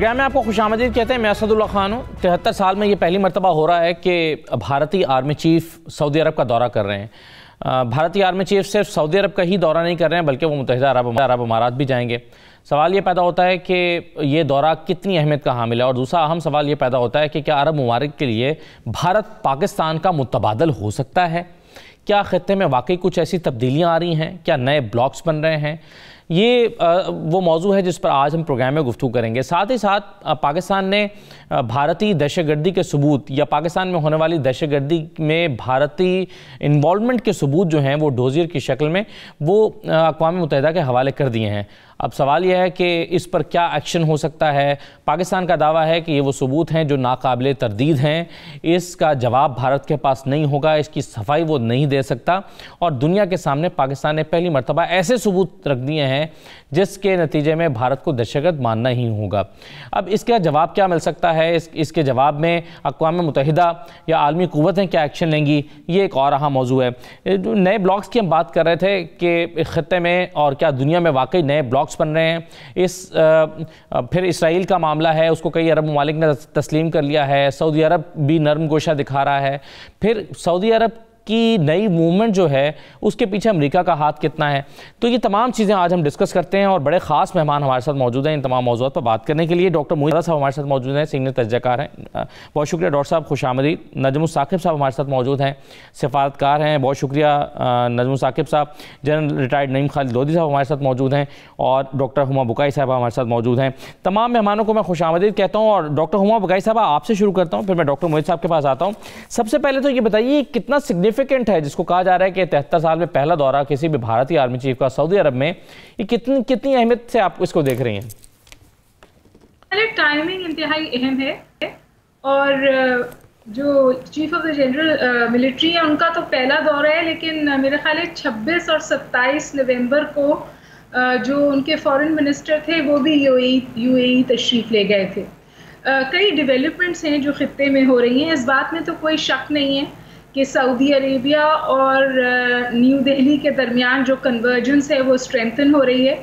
Programme میں آپ کو خوش آمدید کہتے ہیں. میں اسد اللہ خان ہوں. 73 سال میں یہ پہلی مرتبہ ہو رہا ہے کہ بھارتی آرمی چیف سعودی عرب کا دورہ کر رہے ہیں. بھارتی آرمی چیف صرف سعودی عرب کا ہی دورہ نہیں کر رہے ہیں بلکہ وہ متحدہ عرب امارات بھی جائیں گے. سوال یہ پیدا ہوتا ہے کہ یہ دورہ کتنی اہمیت کا حامل ہے، اور دوسرا اہم سوال یہ پیدا ہوتا ہے کہ کیا عرب ممالک کے لیے بھارت پاکستان کا متبادل ہو سکتا ہے؟ کیا خطے میں واقعی کچھ ایسی تبدیلیاں آ رہی ہیں؟ کیا نئے بلاکس بن رہے ہیں؟ یہ وہ موضوع ہے جس پر آج ہم پروگرام میں گفتگو کریں گے. ساتھ ہی ساتھ پاکستان نے بھارتی دہشت گردی کے ثبوت یا پاکستان میں ہونے والی دہشت گردی میں بھارتی انوالومنٹ کے ثبوت جو ہیں وہ ڈوزیر کی شکل میں وہ اقوام متحدہ کے حوالے کر دیے ہیں. اب سوال یہ ہے کہ اس پر کیا ایکشن ہو سکتا ہے؟ پاکستان کا دعویٰ ہے کہ یہ وہ ثبوت ہیں جو ناقابل تردید ہیں. اس کا جواب بھارت کے پاس نہیں ہوگا، اس کی صفائی وہ نہیں دے سکتا، اور دنیا کے سامنے پاکستان نے پہلی مرتبہ ایسے ثبوت رکھ دیے ہیں جس کے نتیجے میں بھارت کو دہشت گرد ماننا ہی ہوگا. اب اس کا جواب کیا مل سکتا ہے؟ اس کے جواب میں اقوام متحدہ یا عالمی قوتیں کیا ایکشن لیں گی؟ یہ ایک اور اہم موضوع ہے. نئے بلاکس کی ہم بات کر رہے تھے کہ خطے میں اور کیا دنیا میں واقعی نئے بلاکس بن رہے ہیں. پھر اسرائیل کا معاملہ ہے، اس کو کئی عرب ممالک نے تسلیم کر لیا ہے. سعودی عرب بھی نرم گوشہ دکھا رہا ہے. پھر سعودی عرب کی نئی موومنٹ جو ہے اس کے پیچھے امریکہ کا ہاتھ کتنا ہے؟ تو یہ تمام چیزیں آج ہم ڈسکس کرتے ہیں، اور بڑے خاص مہمان ہمارے ساتھ موجود ہیں ان تمام موضوعات پر بات کرنے کے لیے. ڈاکٹر موہت صاحب ہمارے ساتھ موجود ہیں، سینئر تجزیہ کار ہیں. بہت شکریہ ڈاکٹر صاحب، خوش آمدید. نجم الثاقب صاحب ہمارے ساتھ موجود ہیں، سفارتکار ہیں. بہت شکریہ نجم الثاقب صاحب. جنرل ریٹائرڈ نعیم خالد لودھی صاحب ہمارے ساتھ موجود ہیں، اور ڈاکٹر ہما بکائی صاحب ہمارے ساتھ موجود ہیں. تمام مہمانوں کو میں خوش آمدید کہتا ہوں، اور ڈاکٹر ہما بکائی صاحب آپ سے شروع کرتا ہوں، پھر میں ڈاکٹر موہت صاحب کے پاس آتا ہوں. سب سے پہلے تو یہ بتائیے کتنا سگنیفیکنٹ ہے جس کو کہا جا رہا ہے کہ 73 سال میں پہلا دورہ کسی بھی بھارتی آرمی چیف کا سعودی عرب میں، یہ کتنی اہمیت سے آپ اس کو دیکھ رہی ہیں؟ ٹائمنگ انتہائی اہم ہے، اور جو chief of the general military ہے ان کا تو پہلا دورہ ہے، لیکن میرے خیال ہے 26 اور 27 نومبر کو جو ان کے فارن منسٹر تھے وہ بھی یو اے ای تشریف لے گئے تھے. کئی ڈیولپمنٹس ہیں جو خطے میں ہو رہی ہیں. اس بات میں تو کوئی شک نہیں ہے کہ سعودی عربیہ اور نیو دہلی کے درمیان جو کنورجنس ہے وہ اسٹرینتھن ہو رہی ہے،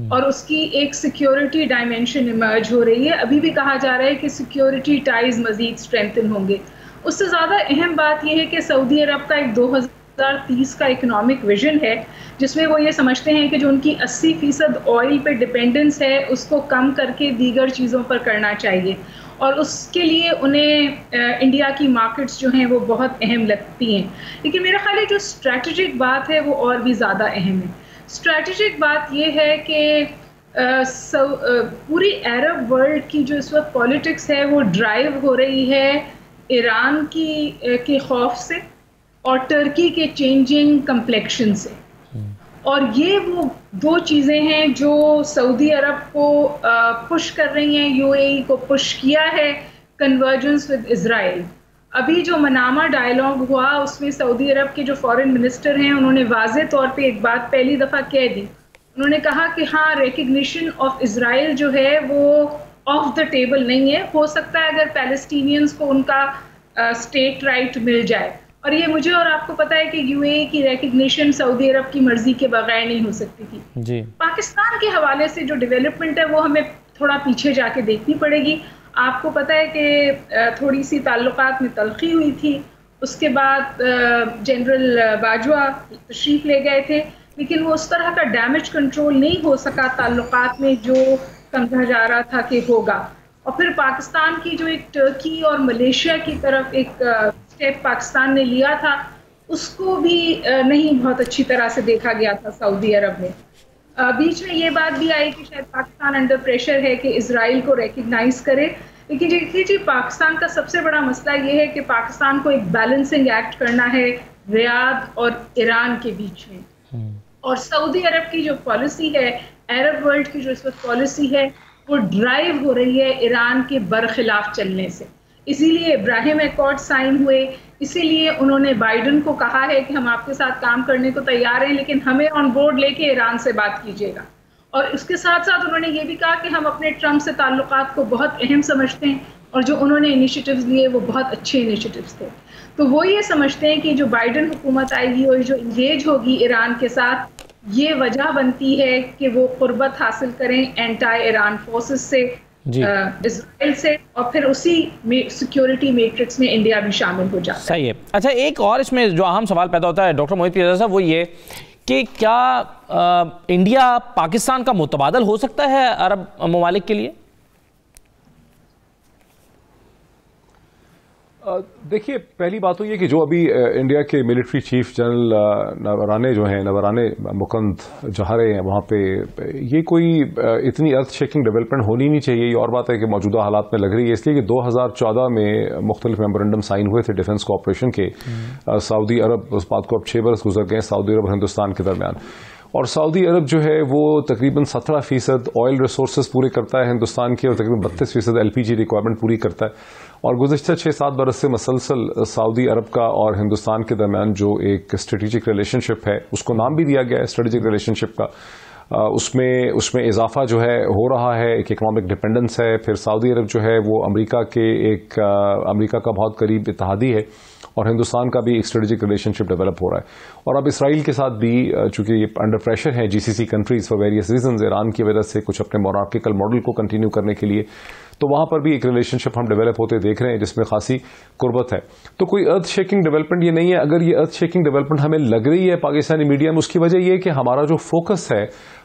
اور اس کی ایک سیکیورٹی ڈائمینشن ایمرج ہو رہی ہے. ابھی بھی کہا جا رہا ہے کہ سیکیورٹی ٹائز مزید اسٹرینتھن ہوں گے. اس سے زیادہ اہم بات یہ ہے کہ سعودی عرب کا ایک 2030 کا اکنامک ویژن ہے جس میں وہ یہ سمجھتے ہیں کہ جو ان کی 80% آئل پہ ڈپینڈنس ہے اس کو کم کر کے دیگر چیزوں پر کرنا چاہیے، اور اس کے لیے انہیں انڈیا کی مارکیٹس جو ہیں وہ بہت اہم لگتی ہیں. لیکن میرا خیال ہے جو اسٹریٹجک بات ہے وہ اور بھی زیادہ اہم ہے. اسٹریٹجک بات یہ ہے کہ پوری عرب ورلڈ کی جو اس وقت پولیٹکس ہے وہ ڈرائیو ہو رہی ہے ایران کے خوف سے اور ٹرکی کے چینجنگ کمپلیکشن سے، اور یہ وہ دو چیزیں ہیں جو سعودی عرب کو پش کر رہی ہیں. یو اے ای کو پش کیا ہے کنورجنس ود اسرائیل. ابھی جو منامہ ڈائیلاگ ہوا اس میں سعودی عرب کے جو فارن منسٹر ہیں انہوں نے واضح طور پہ ایک بات پہلی دفعہ کہہ دی. انہوں نے کہا کہ ہاں ریکگنیشن آف اسرائیل جو ہے وہ آف دا ٹیبل نہیں ہے. ہو سکتا ہے اگر پیلسٹینینز کو ان کا اسٹیٹ رائٹ مل جائے، اور یہ مجھے اور آپ کو پتا ہے کہ یو اے ای کی ریکگنیشن سعودی عرب کی مرضی کے بغیر نہیں ہو سکتی تھی. جی. پاکستان کے حوالے سے جو ڈیولپمنٹ ہے وہ ہمیں تھوڑا پیچھے جا کے دیکھنی پڑے گی. آپ کو پتا ہے کہ تھوڑی سی تعلقات میں تلخی ہوئی تھی، اس کے بعد جنرل باجوہ تشریف لے گئے تھے، لیکن وہ اس طرح کا ڈیمیج کنٹرول نہیں ہو سکا تعلقات میں جو سمجھا جا رہا تھا کہ ہوگا. اور پھر پاکستان کی جو ایک ٹرکی اور ملیشیا کی طرف ایک اسٹیپ پاکستان نے لیا تھا اس کو بھی نہیں بہت اچھی طرح سے دیکھا گیا تھا سعودی عرب میں. بیچ میں یہ بات بھی آئی کہ شاید پاکستان انڈر پریشر ہے کہ اسرائیل کو ریکگنائز کرے. لیکن دیکھیے پاکستان کا سب سے بڑا مسئلہ یہ ہے کہ پاکستان کو ایک بیلنسنگ ایکٹ کرنا ہے ریاض اور ایران کے بیچ میں، اور سعودی عرب کی جو پالیسی ہے، عرب ورلڈ کی جو اس وقت پالیسی ہے وہ ڈرائیو ہو رہی ہے ایران کے برخلاف چلنے سے. اسی لیے ابراہیم ایکارڈ سائن ہوئے، اسی لیے انہوں نے بائیڈن کو کہا ہے کہ ہم آپ کے ساتھ کام کرنے کو تیار ہیں لیکن ہمیں آن بورڈ لے کے ایران سے بات کیجیے گا. اور اس کے ساتھ ساتھ انہوں نے یہ بھی کہا کہ ہم اپنے ٹرمپ سے تعلقات کو بہت اہم سمجھتے ہیں، اور جو انہوں نے انیشیٹیوز لیے وہ بہت اچھے انیشیٹیوز تھے. تو وہ یہ سمجھتے ہیں کہ جو بائیڈن حکومت آئے گی اور جو انگیج ہوگی ایران کے ساتھ، یہ وجہ بنتی ہے کہ وہ قربت حاصل کریں اینٹائی ایران فورسز سے. اسرائیل سے, اور پھر اسی سیکیورٹی میٹرکس میں انڈیا بھی شامل ہو جاتا ہے. صحیح ہے. اچھا, ایک اور اس میں جو اہم سوال پیدا ہوتا ہے ڈاکٹر موحد پیرزادہ صاحب, وہ یہ کہ کیا انڈیا پاکستان کا متبادل ہو سکتا ہے عرب ممالک کے لیے؟ دیکھیے, پہلی بات تو یہ کہ جو ابھی انڈیا کے ملٹری چیف جنرل نورانے جو ہیں, نورانے مکند جہاں رہے ہیں وہاں پہ, یہ کوئی اتنی ارتھ شیکنگ ڈیولپمنٹ ہونی نہیں چاہیے. یہ اور بات ہے کہ موجودہ حالات میں لگ رہی ہے, اس لیے کہ 2014 میں مختلف میمورنڈم سائن ہوئے تھے ڈیفنس کوآپریشن کے سعودی عرب, اس بات کو اب 6 برس گزر گئے سعودی عرب اور ہندوستان کے درمیان. اور سعودی عرب جو ہے وہ تقریباً 17% آئل ریسورسز پورے کرتا ہے ہندوستان کے, اور تقریباً 32% LPG ریکوائرمنٹ پوری کرتا ہے. اور گزشتہ 6-7 برس سے مسلسل سعودی عرب کا اور ہندوستان کے درمیان جو ایک اسٹریٹجک ریلیشن شپ ہے, اس کو نام بھی دیا گیا ہے اسٹریٹجک ریلیشن شپ کا, اس میں اضافہ جو ہے ہو رہا ہے, ایک اکنامک ڈپینڈنس ہے. پھر سعودی عرب جو ہے وہ امریکہ کا بہت قریب اتحادی ہے, اور ہندوستان کا بھی ایک اسٹریٹجک ریلیشن شپ ڈیولپ ہو رہا ہے. اور اب اسرائیل کے ساتھ بھی چونکہ یہ انڈر پریشر ہے GCC countries for various reasons, Iran کی وجہ سے کچھ اپنے مونارکیکل ماڈل کو کنٹینیو کرنے کے لیے, تو وہاں پر بھی ایک ریلیشن شپ ہم ڈیولپ ہوتے دیکھ رہے ہیں جس میں خاصی قربت ہے. تو کوئی ارتھ شیکنگ ڈیولپمنٹ یہ نہیں ہے. اگر یہ ارتھ شیکنگ ڈیولپمنٹ ہمیں لگ رہی ہے پاکستانی میڈیا میں, اس کی وجہ یہ ہے کہ ہمارا جو فوکس ہے,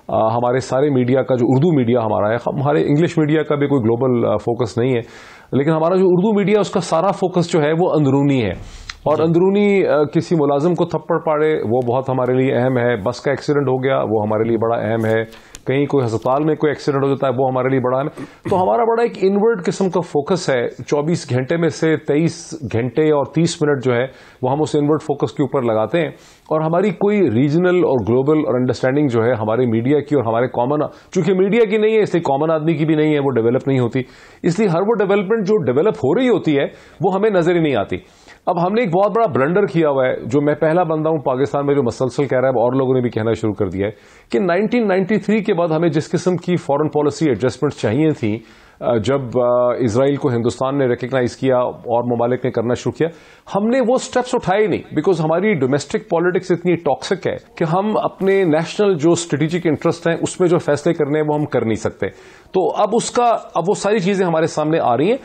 ہمارے سارے میڈیا کا, جو اردو میڈیا ہمارا ہے, ہمارے انگلش میڈیا کا بھی کوئی گلوبل فوکس نہیں ہے, لیکن ہمارا جو اردو میڈیا اس کا سارا فوکس جو ہے وہ اندرونی ہے. اور اندرونی کسی ملازم کو تھپڑ پاڑے وہ بہت ہمارے لیے اہم ہے. بس کا ایکسیڈنٹ ہو گیا وہ ہمارے لیے بڑا اہم ہے. کہیں کوئی ہسپتال میں کوئی ایکسیڈنٹ ہو جاتا ہے وہ ہمارے لیے بڑا اہم ہے. تو ہمارا بڑا ایک انورڈ قسم کا فوکس ہے. 24 گھنٹے میں سے 23 گھنٹے اور 30 منٹ جو ہے وہ ہم اس انورڈ فوکس کے اوپر لگاتے ہیں. اور ہماری کوئی ریجنل اور گلوبل اور انڈرسٹینڈنگ جو ہے ہمارے میڈیا کی اور ہمارے کامن, چونکہ میڈیا کی نہیں ہے اس لیے کامن آدمی کی بھی نہیں ہے, وہ ڈیولپ نہیں ہوتی. اس لیے ہر وہ ڈیولپمنٹ جو ڈیولپ ہو رہی ہوتی ہے وہ ہمیں نظر ہی نہیں آتی. اب ہم نے ایک بہت بڑا بلنڈر کیا ہوا ہے, جو میں پہلا بندہ ہوں پاکستان میں جو مسلسل کہہ رہا ہے, اور لوگوں نے بھی کہنا شروع کر دیا ہے, کہ 1993 کے بعد ہمیں جس قسم کی فارن پالیسی ایڈجسٹمنٹ چاہیے تھیں, جب اسرائیل کو ہندوستان نے ریکگنائز کیا اور ممالک نے کرنا شروع کیا, ہم نے وہ سٹیپس اٹھائے نہیں, بیکاز ہماری ڈومیسٹک پالیٹکس اتنی ٹاکسک ہے کہ ہم اپنے نیشنل جو اسٹریٹجک انٹرسٹ ہیں اس میں جو فیصلے کرنے ہیں وہ ہم کر نہیں سکتے. تو اب وہ ساری چیزیں ہمارے سامنے آ رہی ہیں.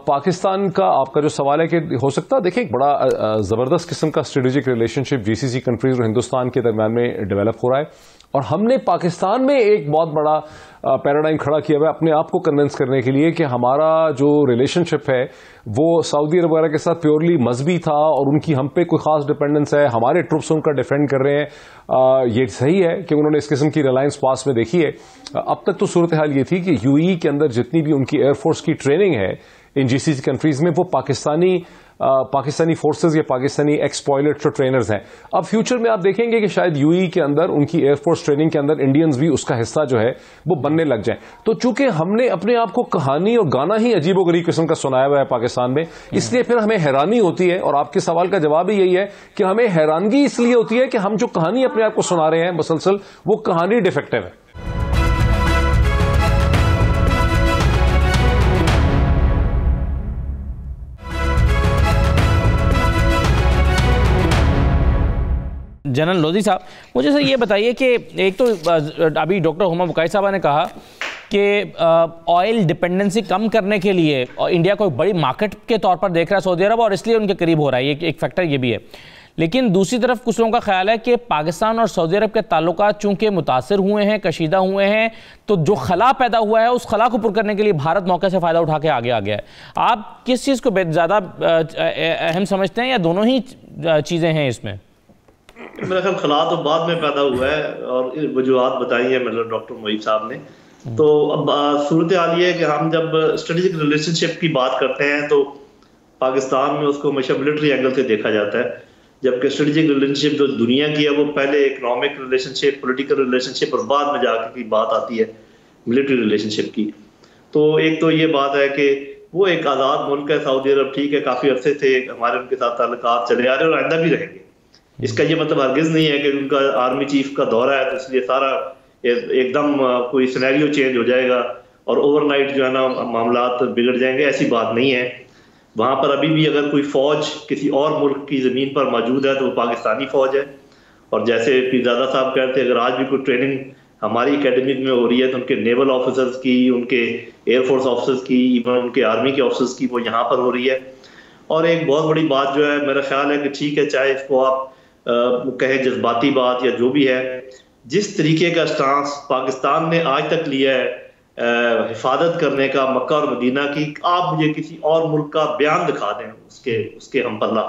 پاکستان کا آپ کا جو سوال ہے کہ ہو سکتا ہے, دیکھیں ایک بڑا زبردست قسم کا اسٹریٹجک ریلیشن شپ GCC کنٹریز اور ہندوستان کے درمیان میں ڈیولپ ہو رہا ہے, اور ہم نے پاکستان میں ایک بہت بڑا پیراڈائم کھڑا کیا ہوا ہے اپنے آپ کو کنونس کرنے کے لیے کہ ہمارا جو ریلیشن شپ ہے وہ سعودی عرب وغیرہ کے ساتھ پیورلی مذہبی تھا, اور ان کی ہم پہ کوئی خاص ڈپینڈنس ہے, ہمارے ٹروپس ان کا ڈیفینڈ کر رہے ہیں. یہ صحیح ہے کہ انہوں نے اس قسم کی ریلائنس پاس میں دیکھی ہے. اب تک تو صورتحال یہ تھی کہ UAE کے اندر جتنی بھی ان کی ایئر فورس کی ٹریننگ ہے ان GCC کنٹریز میں, وہ پاکستانی فورسز یا پاکستانی ایکس پائلٹ جو ٹرینرز ہیں. اب فیوچر میں آپ دیکھیں گے کہ شاید UAE کے اندر ان کی ایئر فورس ٹریننگ کے اندر انڈینز بھی اس کا حصہ جو ہے وہ بننے لگ جائیں. تو چونکہ ہم نے اپنے آپ کو کہانی اور گانا ہی عجیب و غریب قسم کا سنایا ہوا ہے پاکستان میں, اس لیے پھر ہمیں حیرانی ہوتی ہے, اور آپ کے سوال کا جواب ہی یہی ہے کہ ہمیں حیرانگی اس لیے ہوتی ہے کہ ہم جو کہانی اپنے آپ کو سنا رہے ہیں مسلسل, وہ کہانی ڈیفیکٹو ہے. جنرل لودھی صاحب, مجھے سر یہ بتائیے کہ ایک تو ابھی ڈاکٹر ہما بقائی صاحبہ نے کہا کہ آئل ڈپینڈنسی کم کرنے کے لیے انڈیا کو ایک بڑی مارکیٹ کے طور پر دیکھ رہا ہے سعودی عرب, اور اس لیے ان کے قریب ہو رہا ہے, یہ ایک فیکٹر یہ بھی ہے. لیکن دوسری طرف کچھ لوگوں کا خیال ہے کہ پاکستان اور سعودی عرب کے تعلقات چونکہ متاثر ہوئے ہیں, کشیدہ ہوئے ہیں, تو جو خلا پیدا ہوا ہے اس خلا کو پر کرنے کے لیے بھارت موقع سے فائدہ اٹھا کے آگے آ گیا ہے. آپ کس چیز کو زیادہ اہم سمجھتے ہیں, یا دونوں ہی چیزیں ہیں اس میں؟ میرا خیال خلا تو بعد میں پیدا ہوا ہے, اور وجوہات بتائی ہیں مطلب ڈاکٹر موحد صاحب نے. تو اب صورتحال یہ ہے کہ ہم جب اسٹریٹجک ریلیشن شپ کی بات کرتے ہیں تو پاکستان میں اس کو ہمیشہ ملٹری اینگل سے دیکھا جاتا ہے, جبکہ اسٹریٹجک ریلیشن شپ جو دنیا کی ہے وہ پہلے اکنامک ریلیشن شپ, پولیٹیکل ریلیشن شپ, اور بعد میں جا کے بات آتی ہے ملٹری ریلیشن شپ کی. تو ایک تو یہ بات ہے کہ وہ ایک آزاد ملک ہے سعودی عرب, ٹھیک ہے, کافی عرصے سے ہمارے ان کے ساتھ تعلقات چلے آ رہے ہیں اور آئندہ بھی رہیں گے. اس کا یہ مطلب ہرگز نہیں ہے کہ ان کا آرمی چیف کا دورہ ہے تو اس لیے سارا ایک دم کوئی سینیریو چینج ہو جائے گا اور اوور نائٹ جو ہے نا معاملات بگڑ جائیں گے. ایسی بات نہیں ہے. وہاں پر ابھی بھی اگر کوئی فوج کسی اور ملک کی زمین پر موجود ہے تو وہ پاکستانی فوج ہے. اور جیسے پیرزادہ صاحب کہتے ہیں, اگر آج بھی کوئی ٹریننگ ہماری اکیڈمی میں ہو رہی ہے تو ان کے نیول آفیسرز کی، ان کے ایئر فورس آفیسرز کی، ایون ان کے آرمی کے آفیسرز کی وہ یہاں پر ہو رہی ہے. اور ایک بہت بڑی بات جو ہے میرا خیال ہے کہ ٹھیک ہے چاہے اس کو آپ کہیں جذباتی بات یا جو بھی ہے، جس طریقے کا سٹانس پاکستان نے آج تک لیا ہے حفاظت کرنے کا مکہ اور مدینہ کی، آپ مجھے کسی اور ملک کا بیان دکھا دیں اس کے ہم پلہ.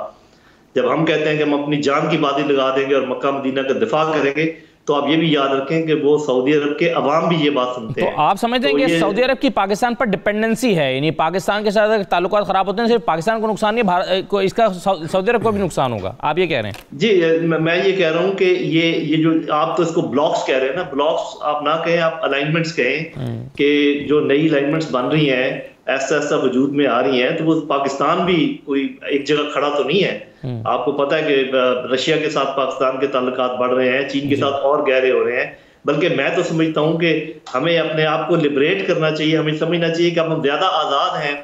جب ہم کہتے ہیں کہ ہم اپنی جان کی بازی لگا دیں گے اور مکہ مدینہ کا دفاع کریں گے، تو آپ یہ بھی یاد رکھیں کہ وہ سعودی عرب کے عوام بھی یہ بات سنتے ہیں. تو آپ سمجھتے ہیں کہ سعودی عرب کی پاکستان پر ڈپینڈنسی ہے، یعنی پاکستان کے ساتھ تعلقات خراب ہوتے ہیں صرف پاکستان کو نقصان نہیں، اس کا سعودی عرب کو بھی نقصان ہوگا، آپ یہ کہہ رہے ہیں؟ جی میں یہ کہہ رہا ہوں کہ یہ جو آپ تو اس کو بلاکس کہہ رہے ہیں نا، بلاکس آپ نہ کہیں، آپ الائنمنٹس کہیں کہ جو نئی الائنمنٹس بن رہی ہیں ایسا ایسا وجود میں آ رہی ہیں، تو وہ پاکستان بھی کوئی ایک جگہ کھڑا تو نہیں ہے. آپ کو پتہ ہے کہ رشیا کے ساتھ پاکستان کے تعلقات بڑھ رہے ہیں، چین کے ساتھ اور گہرے ہو رہے ہیں. بلکہ میں تو سمجھتا ہوں کہ ہمیں اپنے آپ کو لبریٹ کرنا چاہیے، ہمیں سمجھنا چاہیے کہ ہم زیادہ آزاد ہیں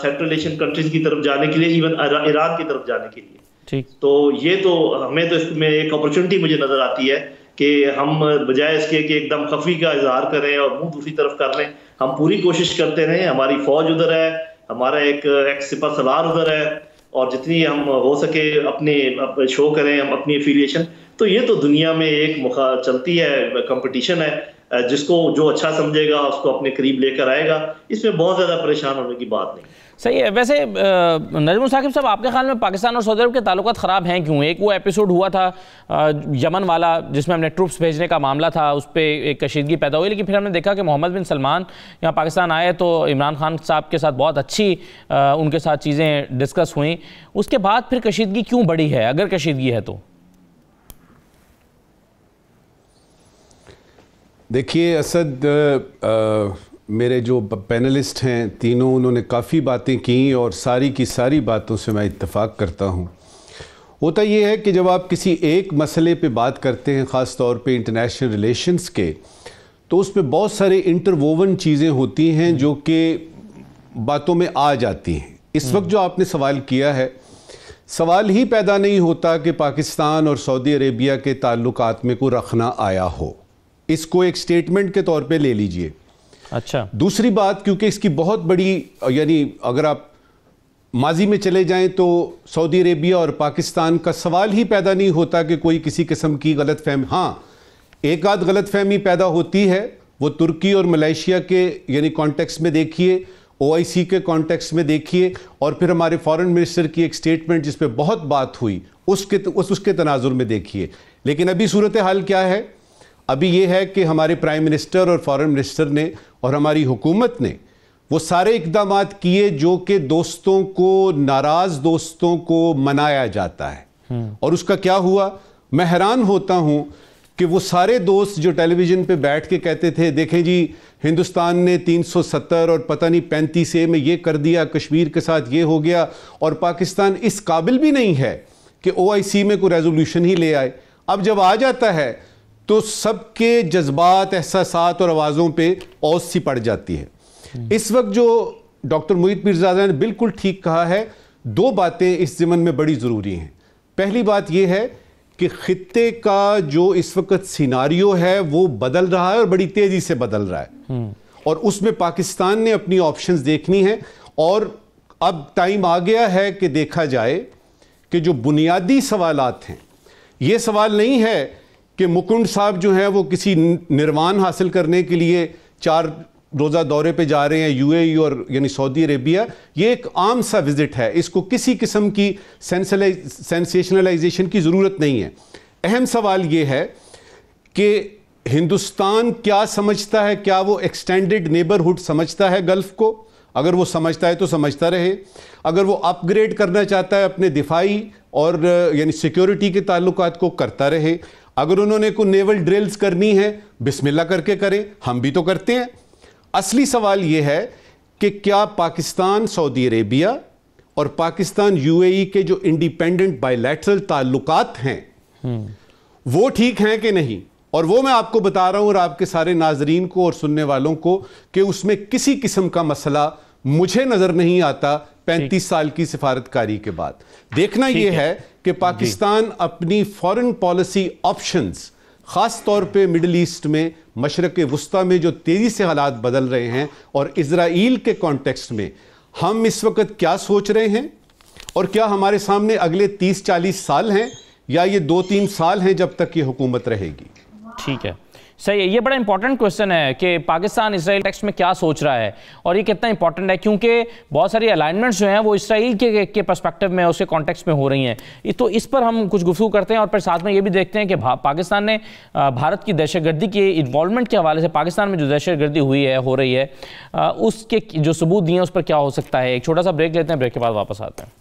سینٹرل ایشین کنٹریز کی طرف جانے کے لیے، ایون ایران کی طرف جانے کے لیے. تو یہ تو ہمیں تو اس میں ایک اپرچونٹی مجھے نظر آتی ہے کہ ہم بجائے اس کے کہ ایک دم خفی کا اظہار کریں اور منہ دوسری طرف کر لیں، ہم پوری کوشش کرتے رہیں. ہماری فوج ادھر ہے، ہمارا ایک سپہ سالار ادھر ہے، اور جتنی ہم ہو سکے اپنے شو کریں ہم اپنی افیلیشن. تو یہ تو دنیا میں ایک چلتی ہے کمپٹیشن ہے، جس کو جو اچھا سمجھے گا اس کو اپنے قریب لے کر آئے گا. اس میں بہت زیادہ پریشان ہونے کی بات نہیں. صحیح ہے. ویسے نجم ثاقب صاحب، آپ کے خیال میں پاکستان اور سعودی عرب کے تعلقات خراب ہیں کیوں؟ ایک وہ ایپیسوڈ ہوا تھا یمن والا جس میں ہم نے ٹروپس بھیجنے کا معاملہ تھا، اس پہ ایک کشیدگی پیدا ہوئی، لیکن پھر ہم نے دیکھا کہ محمد بن سلمان یہاں پاکستان آئے تو عمران خان صاحب کے ساتھ بہت اچھی ان کے ساتھ چیزیں ڈسکس ہوئیں. اس کے بعد پھر کشیدگی کیوں بڑھی ہے، اگر کشیدگی ہے تو؟ دیکھیے اسد، میرے جو پینلسٹ ہیں تینوں، انہوں نے کافی باتیں کیں اور ساری کی ساری باتوں سے میں اتفاق کرتا ہوں. ہوتا یہ ہے کہ جب آپ کسی ایک مسئلے پہ بات کرتے ہیں، خاص طور پہ انٹرنیشنل ریلیشنز کے، تو اس پہ بہت سارے انٹرووون چیزیں ہوتی ہیں جو کہ باتوں میں آ جاتی ہیں. اس وقت جو آپ نے سوال کیا ہے، سوال ہی پیدا نہیں ہوتا کہ پاکستان اور سعودی عربیہ کے تعلقات میں کوئی رخنا آیا ہو. اس کو ایک سٹیٹمنٹ کے طور پہ لے لیجئے. اچھا. دوسری بات، کیونکہ اس کی بہت بڑی، یعنی اگر آپ ماضی میں چلے جائیں تو سعودی عربیہ اور پاکستان کا سوال ہی پیدا نہیں ہوتا کہ کوئی کسی قسم کی غلط فہمی، ہاں ایک آدھ غلط فہمی پیدا ہوتی ہے، وہ ترکی اور ملیشیا کے یعنی کانٹیکس میں دیکھیے، OIC کے کانٹیکس میں دیکھیے، اور پھر ہمارے فارن منسٹر کی ایک سٹیٹمنٹ جس پہ بہت بات ہوئی اس کے تناظر میں دیکھیے. لیکن ابھی صورتحال کیا ہے؟ ابھی یہ ہے کہ ہمارے پرائم منسٹر اور فارن منسٹر نے اور ہماری حکومت نے وہ سارے اقدامات کیے جو کہ دوستوں کو، ناراض دوستوں کو منایا جاتا ہے. اور اس کا کیا ہوا؟ میں حیران ہوتا ہوں کہ وہ سارے دوست جو ٹیلی ویژن پہ بیٹھ کے کہتے تھے دیکھیں جی ہندوستان نے 370 اور پتہ نہیں 35A میں یہ کر دیا، کشمیر کے ساتھ یہ ہو گیا، اور پاکستان اس قابل بھی نہیں ہے کہ OIC میں کوئی ریزولوشن ہی لے آئے. اب جب آ جاتا ہے تو سب کے جذبات، احساسات اور آوازوں پہ اوس سی پڑ جاتی ہے. اس وقت جو ڈاکٹر محیط پیرزادہ نے بالکل ٹھیک کہا ہے، دو باتیں اس ضمن میں بڑی ضروری ہیں. پہلی بات یہ ہے کہ خطے کا جو اس وقت سیناریو ہے وہ بدل رہا ہے اور بڑی تیزی سے بدل رہا ہے، اور اس میں پاکستان نے اپنی آپشنز دیکھنی ہیں. اور اب ٹائم آ گیا ہے کہ دیکھا جائے کہ جو بنیادی سوالات ہیں، یہ سوال نہیں ہے کہ مکنڈ صاحب جو ہیں وہ کسی نروان حاصل کرنے کے لیے 4 روزہ دورے پہ جا رہے ہیں UAE اور یعنی سعودی عربیہ. یہ ایک عام سا وزٹ ہے، اس کو کسی قسم کی سینسیشنلائزیشن کی ضرورت نہیں ہے. اہم سوال یہ ہے کہ ہندوستان کیا سمجھتا ہے، کیا وہ ایکسٹینڈڈ نیبرہڈ سمجھتا ہے گلف کو؟ اگر وہ سمجھتا ہے تو سمجھتا رہے. اگر وہ اپ گریڈ کرنا چاہتا ہے اپنے دفاعی اور یعنی سیکیورٹی کے تعلقات کو، کرتا رہے. اگر انہوں نے کوئی نیول ڈرلز کرنی ہے بسم اللہ کر کے کریں، ہم بھی تو کرتے ہیں. اصلی سوال یہ ہے کہ کیا پاکستان سعودی عربیہ اور پاکستان UAE کے جو انڈیپینڈنٹ بائی لیٹرل تعلقات ہیں وہ ٹھیک ہیں کہ نہیں؟ اور وہ میں آپ کو بتا رہا ہوں اور آپ کے سارے ناظرین کو اور سننے والوں کو کہ اس میں کسی قسم کا مسئلہ مجھے نظر نہیں آتا 35 سال کی سفارتکاری کے بعد. دیکھنا یہ ہے کہ پاکستان اپنی فارن پالیسی آپشنز، خاص طور پہ مڈل ایسٹ میں، مشرق وسطیٰ میں جو تیزی سے حالات بدل رہے ہیں، اور اسرائیل کے کانٹیکسٹ میں ہم اس وقت کیا سوچ رہے ہیں، اور کیا ہمارے سامنے اگلے 30-40 سال ہیں یا یہ 2-3 سال ہیں جب تک یہ حکومت رہے گی؟ ٹھیک ہے، صحیح ہے. یہ بڑا امپورٹنٹ کویسچن ہے کہ پاکستان اسرائیل ٹیکسٹ میں کیا سوچ رہا ہے، اور یہ کتنا امپورٹنٹ ہے کیونکہ بہت ساری الائنمنٹس جو ہیں وہ اسرائیل کے پرسپیکٹو میں، اس کے کانٹیکسٹ میں ہو رہی ہیں. تو اس پر ہم کچھ گفتگو کرتے ہیں، اور پھر ساتھ میں یہ بھی دیکھتے ہیں کہ پاکستان نے بھارت کی دہشت گردی کے انوالومنٹ کے حوالے سے پاکستان میں جو دہشت گردی ہو رہی ہے اس کے جو ثبوت دیے ہیں اس پر کیا ہو سکتا ہے. ایک چھوٹا سا بریک لیتے ہیں، بریک کے بعد واپس آتے ہیں.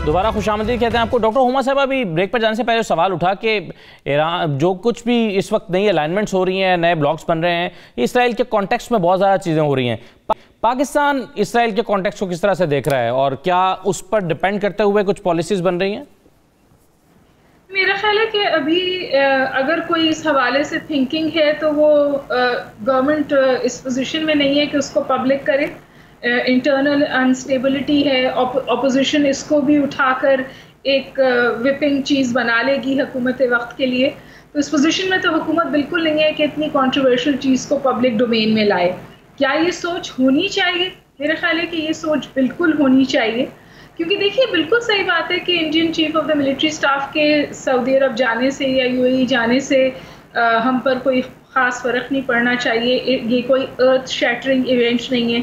دوبارہ خوش آمدید کہتے ہیں آپ کو. ڈاکٹر ہما صاحبہ بھی بریک پر جانے سے پہلے سوال اٹھا کہ ایران جو کچھ بھی اس وقت نئی الائنمنٹس ہو رہی ہیں، نئے بلاکس بن رہے ہیں، اسرائیل کے کانٹیکسٹ میں بہت زیادہ چیزیں ہو رہی ہیں. پاکستان اسرائیل کے کانٹیکسٹ کو کس طرح سے دیکھ رہا ہے، اور کیا اس پر ڈیپینڈ کرتے ہوئے کچھ پالیسیز بن رہی ہیں؟ میرا خیال ہے کہ ابھی اگر کوئی اس حوالے سے تھنکنگ ہے تو وہ گورنمنٹ اس پوزیشن میں نہیں ہے کہ اس کو پبلک کرے. انٹرنل انسٹیبلٹی ہے، اپوزیشن اس کو بھی اٹھا کر ایک وپنگ چیز بنا لے گی حکومت وقت کے لیے. تو اس پوزیشن میں تو حکومت بالکل نہیں ہے کہ اتنی کنٹروورشل چیز کو پبلک ڈومین میں لائے. کیا یہ سوچ ہونی چاہیے؟ میرا خیال ہے کہ یہ سوچ بالکل ہونی چاہیے، کیونکہ دیکھیے بالکل صحیح بات ہے کہ Indian chief of the military staff کے سعودی عرب جانے سے یا یو اے ای جانے سے ہم پر کوئی خاص فرق نہیں پڑنا چاہیے. یہ کوئی ارتھ شیٹرنگ ایونٹ نہیں ہے.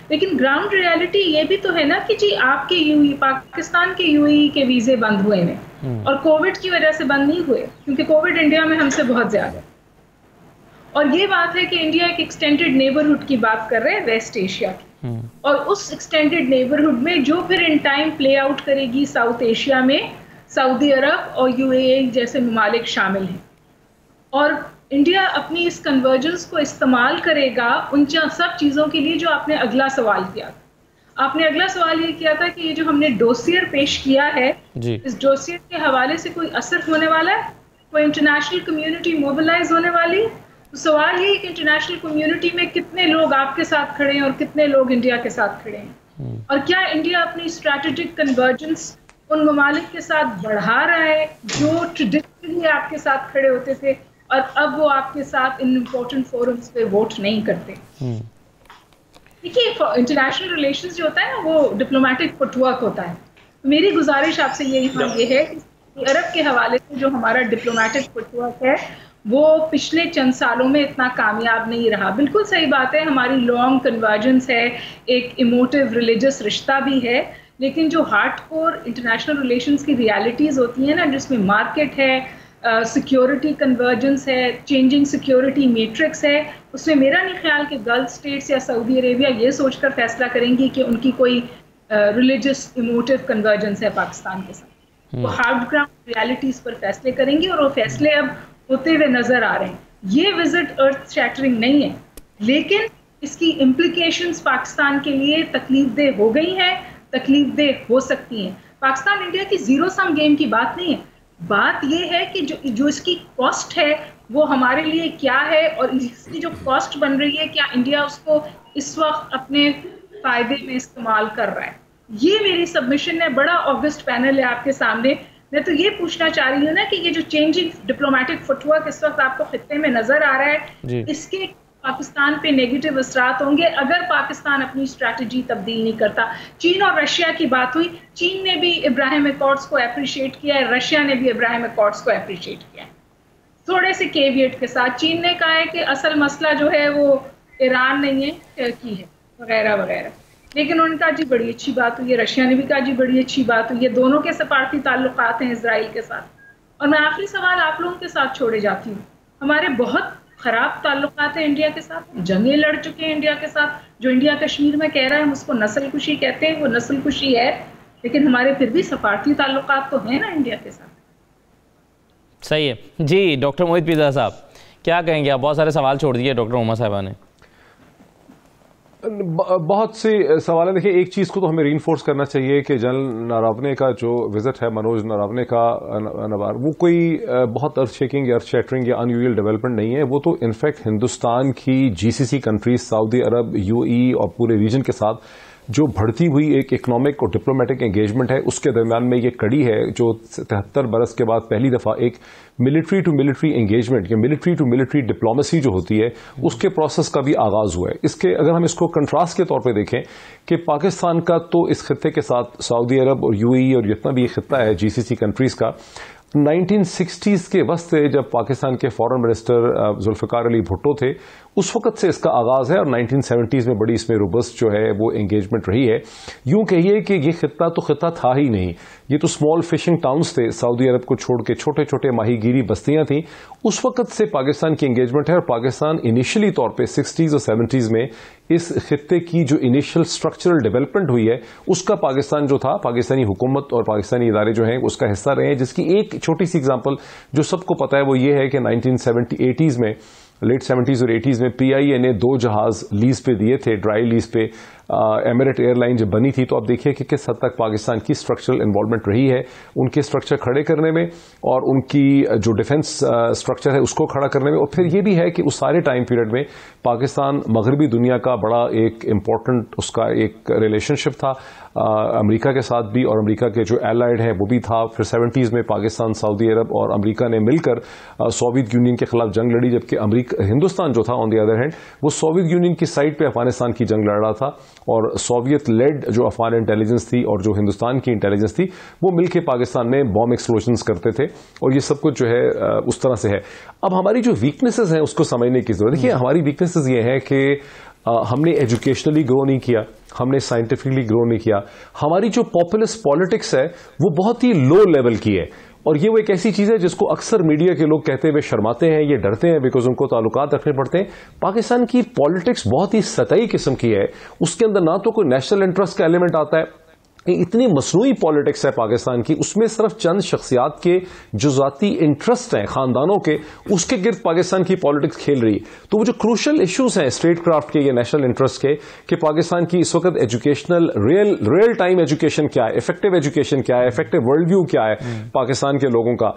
لیکن گراؤنڈ ریالٹی یہ بھی تو ہے نا کہ جی آپ کے پاکستان کے یو اے ای کے ویزے بند ہوئے ہیں، اور کووڈ کی وجہ سے بند نہیں ہوئے، کیونکہ کووڈ انڈیا میں ہم سے بہت زیادہ. اور یہ بات ہے کہ انڈیا ایک ایکسٹینڈڈ نیبرہڈ کی بات کر رہے ہیں ویسٹ ایشیا کی، اور اس ایکسٹینڈڈ نیبرہڈ میں جو پھر ان ٹائم پلے آؤٹ کرے گی ساؤتھ ایشیا میں سعودی عرب اور یو اے ای جیسے ممالک شامل ہیں. اور انڈیا اپنی اس کنورجنس کو استعمال کرے گا ان سب چیزوں کے لیے جو آپ نے اگلا سوال کیا. آپ نے اگلا سوال یہ کیا تھا کہ یہ جو ہم نے ڈوسیئر پیش کیا ہے، اس ڈوسیئر کے حوالے سے کوئی اثر ہونے والا ہے، کوئی انٹرنیشنل کمیونٹی موبلائز ہونے والی؟ تو سوال یہ ہے کہ انٹرنیشنل کمیونٹی میں کتنے لوگ آپ کے ساتھ کھڑے ہیں اور کتنے لوگ انڈیا کے ساتھ کھڑے ہیں، اور کیا انڈیا اپنی اسٹریٹجک کنورجنس ان ممالک کے ساتھ بڑھا رہا ہے جو ٹریڈیشنلی آپ کے ساتھ کھڑے ہوتے تھے اور اب وہ آپ کے ساتھ ان امپورٹنٹ فورمز پہ ووٹ نہیں کرتے. دیکھیے انٹرنیشنل ریلیشنز جو ہوتا ہے نا وہ ڈپلومیٹک فٹ ورک ہوتا ہے. میری گزارش آپ سے یہ ہے کہ عرب کے حوالے سے جو ہمارا ڈپلومیٹک فٹ ورک ہے وہ پچھلے چند سالوں میں اتنا کامیاب نہیں رہا. بالکل صحیح بات ہے، ہماری لانگ کنورجنس ہے، ایک ایموٹیو ریلیجس رشتہ بھی ہے، لیکن جو ہارڈ کور انٹرنیشنل ریلیشنز کی ریالٹیز ہوتی ہیں نا، جس میں مارکیٹ ہے، سیکیورٹی کنورجنس ہے، چینجنگ سیکیورٹی میٹرکس ہے، اس میں میرا نہیں خیال کہ گلف اسٹیٹس یا سعودی عربیہ یہ سوچ کر فیصلہ کریں گی کہ ان کی کوئی ریلیجس ایموٹیو کنورجنس ہے پاکستان کے ساتھ. وہ ہارڈ گراؤنڈ ریالٹیز پر فیصلے کریں گی، اور وہ فیصلے اب ہوتے ہوئے نظر آ رہے ہیں. یہ وزٹ ارتھ شیٹرنگ نہیں ہے، لیکن اس کی امپلیکیشنز پاکستان کے لیے تکلیف دہ ہو گئی ہیں، تکلیف دہ ہو سکتی ہیں. پاکستان انڈیا کی زیرو سم گیم کی بات نہیں ہے. بات یہ ہے کہ جو اس کی کاسٹ ہے وہ ہمارے لیے کیا ہے، اور اس کی جو کاسٹ بن رہی ہے کیا انڈیا اس کو اس وقت اپنے فائدے میں استعمال کر رہا ہے. یہ میری سبمیشن ہے. بڑا آگسٹ پینل ہے آپ کے سامنے. میں تو یہ پوچھنا چاہ رہی ہوں نا کہ یہ جو چینجنگ ڈپلومیٹک فٹ ورک اس وقت آپ کو خطے میں نظر آ رہا ہے، اس کے پاکستان پہ نیگیٹو اثرات ہوں گے اگر پاکستان اپنی اسٹریٹجی تبدیل نہیں کرتا. چین اور رشیا کی بات ہوئی، چین نے بھی ابراہیم ایکارڈز کو اپریشیٹ کیا ہے، رشیا نے بھی ابراہیم ایکارڈز کو اپریشیٹ کیا ہے، تھوڑے سے کیویٹ کے ساتھ. چین نے کہا ہے کہ اصل مسئلہ جو ہے وہ ایران نہیں ہے، ترکی ہے وغیرہ وغیرہ. لیکن ان کا جی بڑی اچھی بات ہوئی ہے، رشیا نے بھی کہا جی بڑی اچھی بات ہوئی ہے. دونوں کے سفارتی تعلقات ہیں اسرائیل کے ساتھ. اور میں آخری سوال آپ لوگوں کے ساتھ چھوڑے جاتی ہوں. ہمارے بہت خراب تعلقات ہیں انڈیا کے ساتھ، جنگیں لڑ چکے ہیں انڈیا کے ساتھ. جو انڈیا کشمیر میں کہہ رہا ہے ہم اس کو نسل کشی کہتے ہیں، وہ نسل کشی ہے، لیکن ہمارے پھر بھی سفارتی تعلقات تو ہیں نا انڈیا کے ساتھ. صحیح ہے جی. ڈاکٹر موہت پیزا صاحب کیا کہیں گے آپ؟ بہت سارے سوال چھوڑ دیے ڈاکٹر ہما صاحبہ نے. بہت سے سوال ہیں. دیکھیں ایک چیز کو تو ہمیں ری انفورس کرنا چاہیے کہ جنرل نراونے کا جو وزٹ ہے، منوج نراونے کا وہ کوئی بہت ارتھ شیکنگ یا ارتھ شیٹرنگ یا ان یوزل ڈیولپمنٹ نہیں ہے. وہ تو انفیکٹ ہندوستان کی جی سی سی کنٹریز، سعودی عرب، یو اے ای اور پورے ریجن کے ساتھ جو بڑھتی ہوئی ایک اکنامک اور ڈپلومیٹک انگیجمنٹ ہے، اس کے درمیان میں یہ کڑی ہے جو 73 برس کے بعد پہلی دفعہ ایک ملٹری ٹو ملٹری انگیجمنٹ یا ملٹری ٹو ملٹری ڈپلومیسی جو ہوتی ہے اس کے پروسیس کا بھی آغاز ہوا ہے. اس کے اگر ہم اس کو کنٹراسٹ کے طور پہ دیکھیں کہ پاکستان کا تو اس خطے کے ساتھ سعودی عرب اور یو اے ای اور جتنا بھی یہ خطہ ہے جی سی سی کنٹریز کا، 1960s کے وقت سے جب پاکستان کے فارن منسٹر ذوالفقار علی بھٹو تھے اس وقت سے اس کا آغاز ہے، اور 1970s میں بڑی اس میں روبسٹ جو ہے وہ انگیجمنٹ رہی ہے. یوں کہیے کہ یہ خطہ تو خطہ تھا ہی نہیں، یہ تو اسمال فشنگ ٹاؤنز تھے، سعودی عرب کو چھوڑ کے چھوٹے چھوٹے ماہی گیری بستیاں تھیں. اس وقت سے پاکستان کی انگیجمنٹ ہے، اور پاکستان انیشلی طور پہ 60s اور 70s میں اس خطے کی جو انیشل اسٹرکچرل ڈیولپمنٹ ہوئی ہے اس کا پاکستان جو تھا، پاکستانی حکومت اور پاکستانی ادارے جو ہیں اس کا حصہ رہے ہیں. جس کی ایک چھوٹی سی اگزامپل جو سب کو پتا ہے وہ یہ ہے کہ 1980s میں، لیٹ 70s اور 80s میں پی آئی اے نے 2 جہاز لیز پہ دیے تھے، ڈرائی لیز پہ. ایمریٹ ایئر لائن جب بنی تھی تو اب دیکھیے کہ کس حد تک پاکستان کی اسٹرکچرل انوالومنٹ رہی ہے ان کے اسٹرکچر کھڑے کرنے میں اور ان کی جو ڈیفنس اسٹرکچر ہے اس کو کھڑا کرنے میں. اور پھر یہ بھی ہے کہ اس سارے ٹائم پیریڈ میں پاکستان مغربی دنیا کا بڑا ایک امپورٹنٹ اس کا ایک ریلیشن شپ تھا امریکا کے ساتھ بھی، اور امریکا کے جو ایلائڈ ہیں وہ بھی تھا. پھر 70s میں پاکستان، سعودی عرب اور امریکا نے مل کر سوویت یونین کے خلاف جنگ لڑی، جبکہ ہندوستان جو تھا آن دی ادر ہینڈ وہ سوویت یونین کی سائڈ پہ افغانستان کی جنگ لڑ رہا تھا، اور سوویت لیڈ جو افغان انٹیلیجنس تھی اور جو ہندوستان کی انٹیلیجنس تھی وہ مل کے پاکستان میں بام ایکسپلوژنز کرتے تھے. اور یہ سب کچھ جو ہے اس طرح سے ہے. اب ہماری جو ویکنیسز ہیں اس کو سمجھنے کی ضرورت ہے. دیکھیے ہماری ویکنیسز یہ ہے کہ ہم نے ایجوکیشنلی گرو نہیں کیا، ہم نے سائنٹیفکلی گرو نہیں کیا. ہماری جو پاپولس پالیٹکس ہے وہ بہت ہی لو لیول کی ہے، اور یہ وہ ایک ایسی چیز ہے جس کو اکثر میڈیا کے لوگ کہتے ہوئے شرماتے ہیں، یہ ڈرتے ہیں بیکاز ان کو تعلقات رکھنے پڑتے ہیں. پاکستان کی پالیٹکس بہت ہی سطحی قسم کی ہے، اس کے اندر نہ تو کوئی نیشنل انٹرسٹ کا ایلیمنٹ آتا ہے، اتنی مصنوعی پالیٹکس ہے پاکستان کی، اس میں صرف چند شخصیات کے جو ذاتی انٹرسٹ ہیں خاندانوں کے، اس کے گرد پاکستان کی پالیٹکس کھیل رہی. تو وہ جو کروشل ایشوز ہیں اسٹیٹ کرافٹ کے یا نیشنل انٹرسٹ کے، کہ پاکستان کی اس وقت ایجوکیشنل ریئل ٹائم ایجوکیشن کیا ہے، افیکٹو ایجوکیشن کیا ہے، افیکٹو ورلڈ ویو کیا ہے پاکستان کے لوگوں کا،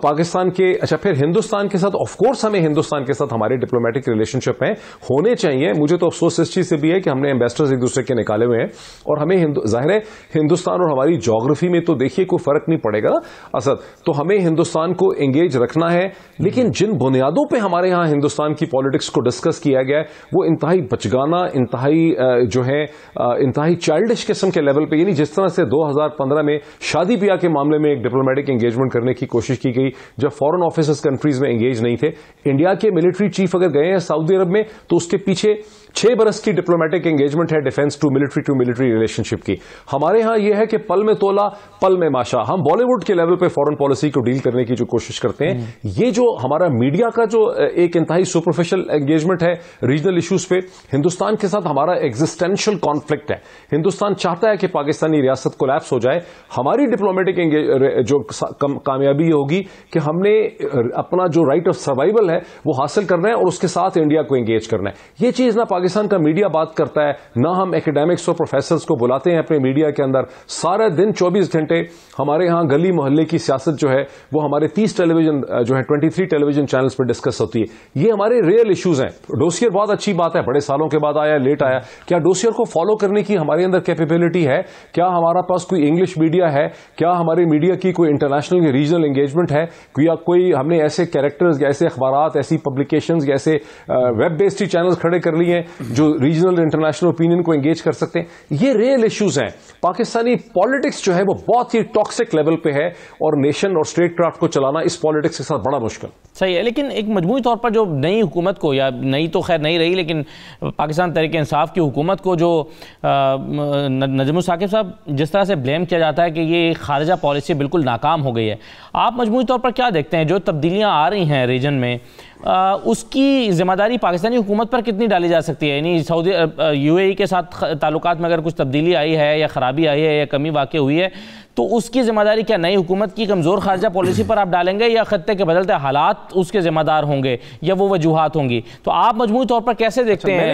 پاکستان کے اچھا پھر ہندوستان کے ساتھ آف کورس ہمیں ہندوستان کے ساتھ ہمارے ڈپلومیٹک ریلیشن شپ ہیں، ہونے چاہیے. مجھے تو افسوس اس چیز سے بھی ہے کہ ہم نے ایمبیسڈرز ایک دوسرے کے نکالے ہوئے ہیں، اور ہمیں ظاہر ہے ہندوستان اور ہماری جغرافی میں تو دیکھیے کوئی فرق نہیں پڑے گا اسد، تو ہمیں ہندوستان کو انگیج رکھنا ہے. لیکن جن بنیادوں پہ ہمارے ہاں ہندوستان کی پالیٹکس کو ڈسکس کیا گیا ہے وہ انتہائی بچگانہ، انتہائی چائلڈش قسم کے لیول پہ، یعنی جس طرح سے 2015 میں شادی بیاہ کے معاملے میں ایک ڈپلومیٹک انگیجمنٹ کرنے کی کوشش کی گئی جب فارن آفیسز کنٹریز میں انگیج نہیں تھے. انڈیا کے ملٹری چیف اگر گئے ہیں سعودی عرب میں تو اس کے پیچھے 6 برس کی ڈپلومیٹک انگیجمنٹ ہے ڈیفینس ٹو ملٹری ریلیشن شپ کی. ہمارے ہاں یہ ہے کہ پل میں تولا پل میں ماشا، ہم بالی ووڈ کے لیول پہ فورن پالیسی کو ڈیل کرنے کی جو کوشش کرتے ہیں. یہ جو ہمارا میڈیا کا جو ایک انتہائی سپرفیشل انگیجمنٹ ہے ریجنل ایشوز پہ، ہندوستان کے ساتھ ہمارا ایگزسٹینشل کانفلکٹ ہے. ہندوستان چاہتا ہے کہ پاکستانی ریاست کولیپس ہو جائے. ہماری ڈپلومیٹک جو کامیابی یہ ہوگی کہ ہم نے اپنا جو رائٹ آف سروائیول ہے وہ حاصل کرنا ہے اور اس کے ساتھ انڈیا کو انگیج کرنا ہے. یہ چیز نہ پاکستان کا میڈیا بات کرتا ہے، نہ ہم ایکیڈیمکس اور پروفیسرز کو بلاتے ہیں اپنے میڈیا کے اندر. سارے دن 24 گھنٹے ہمارے ہاں گلی محلے کی سیاست جو ہے وہ ہمارے 30 ٹیلی ویژن جو ہے 23 ٹیلی ویژن چینلز پہ ڈسکس ہوتی ہے. یہ ہمارے ریئل ایشوز ہیں. ڈوسیئر بہت اچھی بات ہے، بڑے سالوں کے بعد آیا، لیٹ آیا. کیا ڈوسیئر کو فالو کرنے کی ہمارے اندر کیپیبلٹی ہے؟ کیا ہمارا پاس کوئی انگلش میڈیا ہے؟ کیا ہمارے میڈیا کی کوئی انٹرنیشنل ریجنل انگیجمنٹ ہے؟ یا کوئی ہم نے ایسے کیریکٹرز یا ایسے اخبارات، ایسی پبلیکیشنز یا ایسے ویب بیسڈ چینلز کھڑے کر لیے ہیں جو ریجنل انٹرنیشنل اوپینین کو انگیج کر سکتے ہیں؟ یہ ریئل ایشوز ہیں. پاکستانی پالیٹکس جو ہے وہ بہت ہی ٹاکسک لیول پہ ہے، اور نیشن اور اسٹیٹ کرافٹ کو چلانا اس پالیٹکس کے ساتھ بڑا مشکل. صحیح ہے. لیکن ایک مجموعی طور پر جو نئی حکومت کو، یا نئی تو خیر نہیں رہی لیکن پاکستان تحریک انصاف کی حکومت کو جو نجم الثاقب صاحب جس طرح سے بلیم کیا جاتا ہے کہ یہ خارجہ پالیسی بالکل ناکام ہو گئی ہے، آپ مجموعی طور پر کیا دیکھتے ہیں جو تبدیلیاں آ رہی ہیں ریجن میں، اس کی ذمہ داری پاکستانی حکومت پر کتنی ڈالی جا سکتی ہے؟ یعنی سعودی یو اے ای کے ساتھ تعلقات میں اگر کچھ تبدیلی آئی ہے یا خرابی آئی ہے یا کمی واقع ہوئی ہے تو اس کی ذمہ داری کیا نئی حکومت کی کمزور خارجہ پالیسی پر آپ ڈالیں گے، یا خطے کے بدلتے حالات اس کے ذمہ دار ہوں گے، یا وہ وجوہات ہوں گی؟ تو آپ مجموعی طور پر کیسے دیکھتے ہیں؟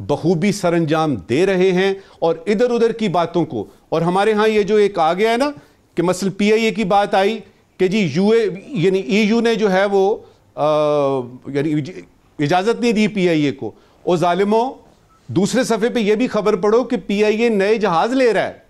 بخوبی سر انجام دے رہے ہیں، اور ادھر ادھر کی باتوں کو، اور ہمارے ہاں یہ جو ایک آ گیا ہے نا کہ مثلا پی آئی اے کی بات آئی کہ جی یعنی ای یو نے جو ہے وہ یعنی اجازت نہیں دی پی آئی اے کو. او ظالموں، دوسرے صفحے پہ یہ بھی خبر پڑھو کہ پی آئی اے نئے جہاز لے رہا ہے.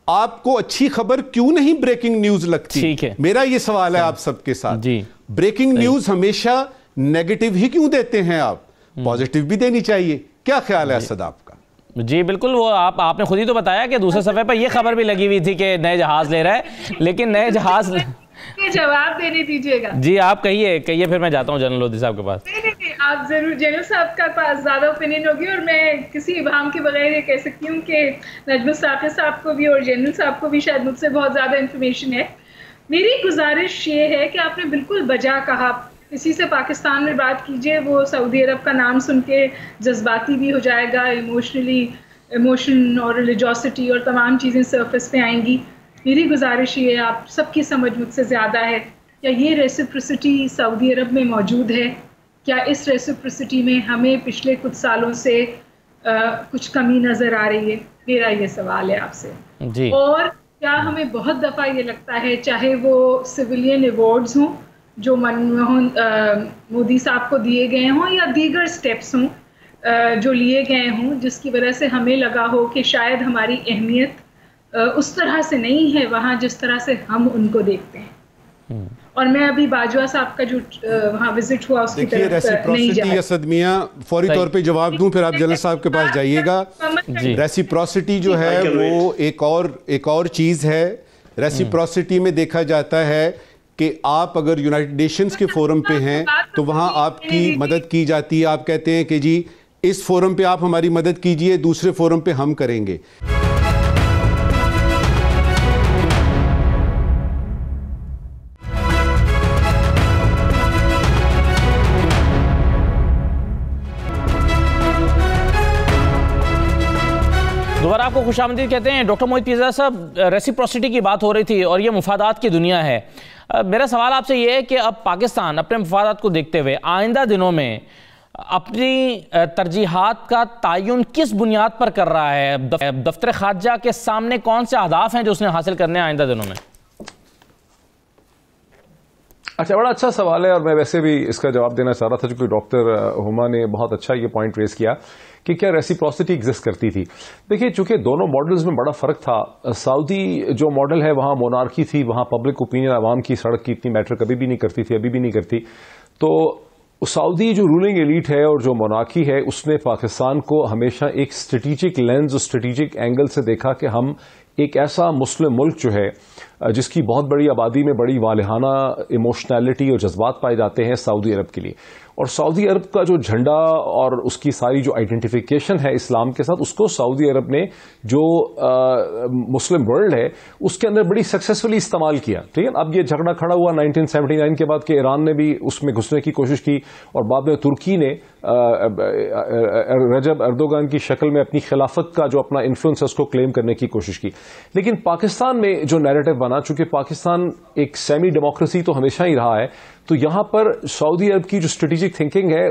آپ کو اچھی خبر کیوں نہیں بریکنگ نیوز لگتی؟ میرا یہ سوال ہے آپ سب کے ساتھ. بریکنگ نیوز ہمیشہ نیگیٹو ہی کیوں دیتے ہیں آپ؟ پازیٹیو بھی دینی چاہیے. کیا خیال ہے اسد آپ کا؟ جی بالکل، وہ آپ نے خود ہی تو بتایا کہ دوسرے صفحے پر یہ خبر بھی لگی ہوئی تھی کہ نئے جہاز لے رہا ہے، لیکن نئے جہاز جواب دینے دیجیے گا. جی آپ کہیے پھر میں جاتا ہوں جنرل لودھی صاحب کے پاس. نہیں آپ ضرور، جنرل صاحب کا پاس زیادہ اوپینین ہوگی، اور میں کسی ابہام کے بغیر یہ کہہ سکتی ہوں کہ نجم الثاقب صاحب کو بھی اور جنرل صاحب کو بھی شاید مجھ سے بہت زیادہ انفارمیشن ہے. میری گزارش یہ ہے کہ آپ نے بالکل بجا کہا، کسی سے پاکستان میں بات کیجئے وہ سعودی عرب کا نام سن کے جذباتی بھی ہو جائے گا، ایموشن اور ریلیجوسٹی اور تمام چیزیں سرفس پہ آئیں گی. میری گزارش یہ ہے، آپ سب کی سمجھ مجھ سے زیادہ ہے، کیا یہ ریسیپرسٹی سعودی عرب میں موجود ہے؟ کیا اس ریسیپرسٹی میں ہمیں پچھلے کچھ سالوں سے کچھ کمی نظر آ رہی ہے؟ میرا یہ سوال ہے آپ سے. اور کیا ہمیں بہت دفعہ یہ لگتا ہے، چاہے وہ سویلین ایوارڈز ہوں جو منموہن مودی صاحب کو دیے گئے ہوں، یا دیگر سٹیپس ہوں جو لیے گئے ہوں، جس کی وجہ سے ہمیں لگا ہو کہ شاید ہماری اہمیت اس طرح سے نہیں ہے وہاں جس طرح سے ہم ان کو دیکھتے ہیں. اور میں ابھی باجوہ صاحب کا جو وہاں وزٹ ہوا اس کی طرف نہیں جا رہا. اسد میاں فوری طور پہ جواب دوں، پھر آپ جنرل صاحب کے پاس جائیے گا. ریسیپروسٹی جو ہے وہ ایک اور چیز ہے. ریسیپروسٹی میں دیکھا جاتا ہے کہ آپ اگر یونائٹڈ نیشنز کے فورم پہ ہیں تو وہاں آپ کی مدد کی جاتی ہے. آپ کہتے ہیں کہ جی اس فورم پہ آپ ہماری مدد کیجئے، دوسرے فورم پہ ہم کریں گے. دوبارہ آپ کو خوش آمدید کہتے ہیں. ڈاکٹر موحد پیرزادہ صاحب، ریسیپروسٹی کی بات ہو رہی تھی اور یہ مفادات کی دنیا ہے. میرا سوال آپ سے یہ ہے کہ اب پاکستان اپنے مفادات کو دیکھتے ہوئے آئندہ دنوں میں اپنی ترجیحات کا تعین کس بنیاد پر کر رہا ہے؟ دفتر خارجہ کے سامنے کون سے اہداف ہیں جو اس نے حاصل کرنے ہیں آئندہ دنوں میں؟ اچھا، بڑا اچھا سوال ہے، اور میں ویسے بھی اس کا جواب دینا چاہ رہا تھا چونکہ ڈاکٹر ہما نے بہت اچھا یہ پوائنٹ ریز کیا کہ کیا ریسیپروسٹی ایگزسٹ کرتی تھی. دیکھیے، چونکہ دونوں ماڈلز میں بڑا فرق تھا. سعودی جو ماڈل ہے وہاں مونارکی تھی، وہاں پبلک اوپینین عوام کی سڑک کی اتنی میٹر کبھی بھی نہیں کرتی تھی، ابھی بھی نہیں کرتی. تو سعودی جو رولنگ ایلیٹ ہے اور جو مونارکی ہے اس نے پاکستان کو ہمیشہ ایک اسٹریٹجک لینز اور اسٹریٹجک اینگل سے دیکھا کہ ہم ایک ایسا مسلم ملک جو ہے جس کی بہت بڑی آبادی میں بڑی والہانہ ایموشنالٹی اور جذبات پائے جاتے ہیں سعودی عرب کے لیے. اور سعودی عرب کا جو جھنڈا اور اس کی ساری جو آئیڈینٹیفیکیشن ہے اسلام کے ساتھ، اس کو سعودی عرب نے جو مسلم ورلڈ ہے اس کے اندر بڑی سکسیسفلی استعمال کیا. ٹھیک ہے، اب یہ جھگڑا کھڑا ہوا 1979 کے بعد کہ ایران نے بھی اس میں گھسنے کی کوشش کی، اور بعد میں ترکی نے رجب اردوگان کی شکل میں اپنی خلافت کا جو اپنا انفلوئنس ہے اس کو کلیم کرنے کی کوشش کی. لیکن پاکستان میں جو نیریٹو بنا، چونکہ پاکستان ایک سیمی ڈیموکریسی تو ہمیشہ ہی رہا ہے، تو یہاں پر سعودی عرب کی جو اسٹریٹجک تھنکنگ ہے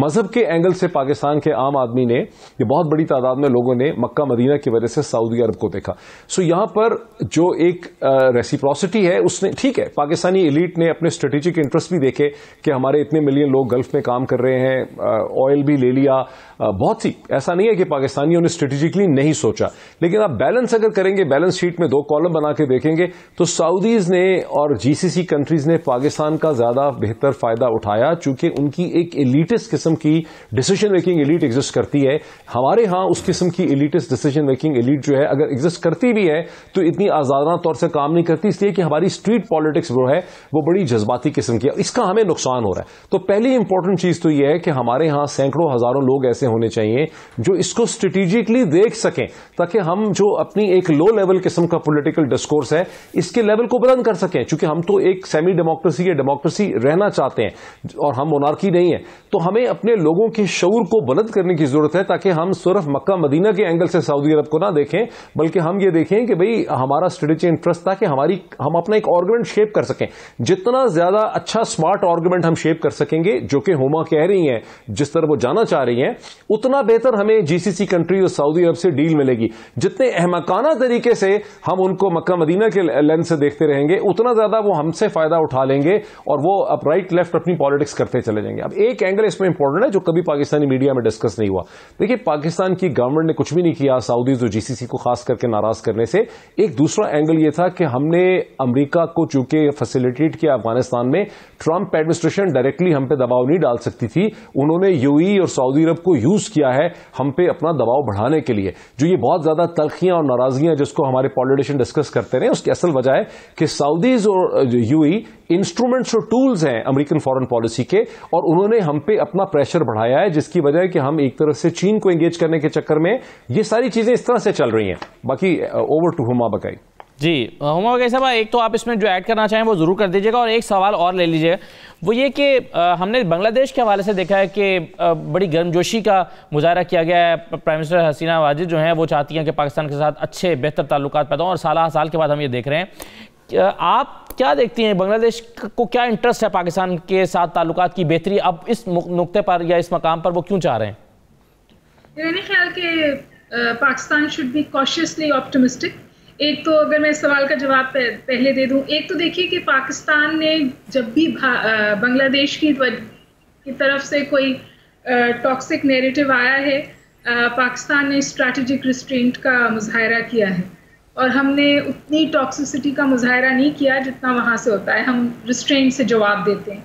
مذہب کے اینگل سے پاکستان کے عام آدمی نے، یہ بہت بڑی تعداد میں لوگوں نے مکہ مدینہ کی وجہ سے سعودی عرب کو دیکھا. سو یہاں پر جو ایک ریسیپروسٹی ہے اس نے، ٹھیک ہے، پاکستانی ایلیٹ نے اپنے اسٹریٹجک انٹرسٹ بھی دیکھے کہ ہمارے اتنے ملین لوگ گلف میں کام کر رہے ہیں، آئل بھی لے لیا، بہت سی، ایسا نہیں ہے کہ پاکستانیوں نے اسٹریٹجکلی نہیں سوچا. لیکن آپ بیلنس اگر کریں گے، بیلنس شیٹ میں 2 کالم بنا کے دیکھیں گے تو سعودیز نے اور جی سی سی کنٹریز نے پاکستان کا زیادہ بہتر فائدہ اٹھایا، چونکہ ان کی ایک ایلیٹسٹ قسم کی ڈیسیژن میکنگ ایلیٹ ایگزسٹ کرتی ہے. ہمارے ہاں اس قسم کی ایلیٹسٹ ڈیسیژن میکنگ ایلیٹ جو ہے اگر ایگزسٹ کرتی بھی ہے تو اتنی آزادانہ طور سے کام نہیں کرتی، اس لیے کہ ہماری اسٹریٹ پالیٹکس جو ہے وہ بڑی جذباتی قسم کی ہے. اس کا ہمیں نقصان ہو رہا ہے. تو پہلی امپورٹنٹ چیز تو یہ ہے کہ ہمارے ہاں سینکڑوں ہزاروں لوگ ایسے ہونے چاہیے جو اس کو اسٹریٹجکلی دیکھ سکیں، تاکہ ہم جو اپنی ایک لو لیول قسم کا پولیٹیکل ڈسکورس ہے اس کے لیول کو بلند کر سکیں. چونکہ ہم تو ایک سیمی ڈیموکریسی یا ڈیموکریسی رہنا چاہتے ہیں اور ہم مونارکی نہیں ہیں تو ہمیں اپنے لوگوں کے شعور کو بلند کرنے کی ضرورت ہے تاکہ ہم صرف مکہ مدینہ کے اینگل سے سعودی عرب کو نہ دیکھیں بلکہ ہم یہ دیکھیں کہ بھئی ہمارا اسٹریٹجی انٹرسٹ تھا کہ ہم اپنا ایک آرگومنٹ شیپ کر سکیں. جتنا زیادہ اچھا اسمارٹ آرگومنٹ ہم شیپ کر سکیں گے جو کہ ہما کہہ رہی ہیں جس طرح وہ جانا چاہ رہی ہیں اتنا بہتر ہمیں جی سی سی کنٹری اور سعودی عرب سے ڈیل ملے گی. جتنے احمقانہ طریقے سے ہم ان کو مکہ مدینہ کے لینس سے دیکھتے رہیں گے اتنا زیادہ وہ ہم سے فائدہ اٹھا لیں گے اور وہ اب رائٹ لیفٹ اپنی پالیٹکس کرتے چلے جائیں گے. اب ایک اینگل اس میں امپورٹنٹ ہے جو کبھی پاکستانی میڈیا میں ڈسکس نہیں ہوا. دیکھیے پاکستان کی گورنمنٹ نے کچھ بھی نہیں کیا سعودیز اور جی سی سی کو خاص کر کے ناراض کرنے سے. ایک دوسرا اینگل یہ تھا کہ ہم نے امریکہ کو چونکہ فیسیلیٹیٹ کیا افغانستان میں, ٹرمپ ایڈمنسٹریشن ڈائریکٹلی ہم پہ دباؤ نہیں ڈال سکتی تھی, انہوں نے یو ای اور سعودی عرب کو یوز کیا ہے ہم پہ اپنا دباؤ بڑھانے کے لیے. جو یہ بہت زیادہ تلخیاں اور ناراضگیاں جس کو ہمارے پالیٹیشین ڈسکس کرتے رہے اس کی اصل وجہ ہے کہ سعودیز اور یو ای انسٹرومنٹس اور ٹولز ہیں امریکن فارن پالیسی کے اور انہوں نے ہم پہ اپنا پریشر بڑھایا ہے جس کی وجہ ہے کہ ہم ایک طرف سے چین کو انگیج کرنے کے چکر میں یہ ساری چیزیں اس طرح سے چل رہی ہیں. باقی اوور ٹو ہما بکائی. جی ہما بکائی صاحب ایک تو آپ اس میں جو ایڈ کرنا چاہیں وہ ضرور کر دیجیے گا اور ایک سوال اور لے لیجیے وہ یہ کہ ہم نے بنگلہ دیش کے حوالے سے دیکھا ہے کہ بڑی گرمجوشی کا مظاہرہ کیا گیا ہے. پرائم منسٹر حسینہ واجد جو ہیں وہ چاہتی ہیں کہ پاکستان کے ساتھ اچھے بہتر تعلقات پیدا ہوں اور سالہ سال کے بعد ہم یہ دیکھ رہے ہیں. آپ کیا دیکھتی ہیں بنگلہ دیش کو کیا انٹرسٹ ہے پاکستان کے ساتھ تعلقات کی بہتری اب اس نقطے پر یا اس مقام پر وہ کیوں چاہ رہے ہیں؟ میرے خیال کہ Pakistan should be cautiously optimistic. ایک تو اگر میں اس سوال کا جواب پہلے دے دوں, ایک تو دیکھیے کہ پاکستان نے جب بھی بنگلہ دیش کی طرف سے کوئی ٹاکسک نیریٹو آیا ہے پاکستان نے اسٹریٹجک ریسٹرینٹ کا مظاہرہ کیا ہے اور ہم نے اتنی ٹاکسسٹی کا مظاہرہ نہیں کیا جتنا وہاں سے ہوتا ہے. ہم ریسٹرینٹ سے جواب دیتے ہیں.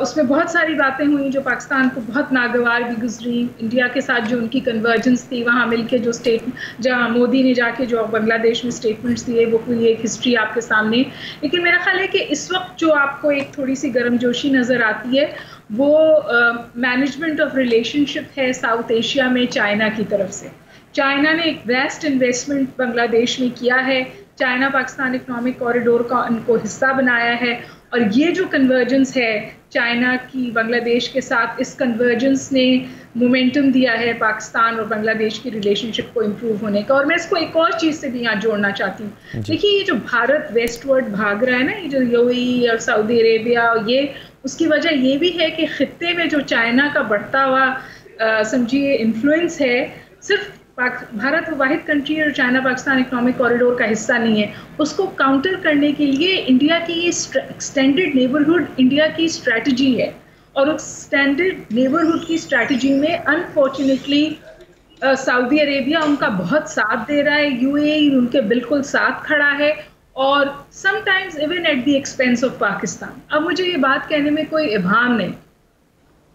اس میں بہت ساری باتیں ہوئیں جو پاکستان کو بہت ناگوار بھی گزری. انڈیا کے ساتھ جو ان کی کنورجنس تھی وہاں مل کے جو جہاں مودی نے جا کے جو بنگلہ دیش میں اسٹیٹمنٹس دیے وہ پوری ایک ہسٹری آپ کے سامنے. لیکن میرا خیال ہے کہ اس وقت جو آپ کو ایک تھوڑی سی گرم جوشی نظر آتی ہے وہ مینجمنٹ آف ریلیشن شپ ہے ساؤتھ ایشیا میں چائنا کی طرف سے. چائنا نے ایک ویسٹ انویسٹمنٹ بنگلہ دیش میں کیا ہے. چائنا پاکستان اکنامک کوریڈور کا ان کو حصہ بنایا ہے اور یہ جو کنورجنس ہے چائنا کی بنگلہ دیش کے ساتھ, اس کنورجنس نے مومنٹم دیا ہے پاکستان اور بنگلہ دیش کی ریلیشن شپ کو امپروو ہونے کا. اور میں اس کو ایک اور چیز سے بھی یہاں جوڑنا چاہتی ہوں. دیکھیے یہ جو بھارت ویسٹ ورڈ بھاگ رہا ہے نا, یہ جو یو ای اور سعودی عربیہ, یہ اس کی وجہ یہ بھی ہے کہ خطے میں جو چائنا کا بڑھتا ہوا سمجھیے انفلوئنس ہے, صرف بھارت وہ واحد کنٹری اور چائنا پاکستان اکنامک کوریڈور کا حصہ نہیں ہے. اس کو کاؤنٹر کرنے کے لیے انڈیا کی یہ ایکسٹینڈڈ نیبرہڈ انڈیا کی اسٹریٹجی ہے اور اس ایکسٹینڈڈ نیبرہڈ کی اسٹریٹجی میں انفارچونیٹلی سعودی عربیہ ان کا بہت ساتھ دے رہا ہے, یو اے ای ان کے بالکل ساتھ کھڑا ہے اور sometimes even at the expense of Pakistan. اب مجھے یہ بات کہنے میں کوئی ابہام نہیں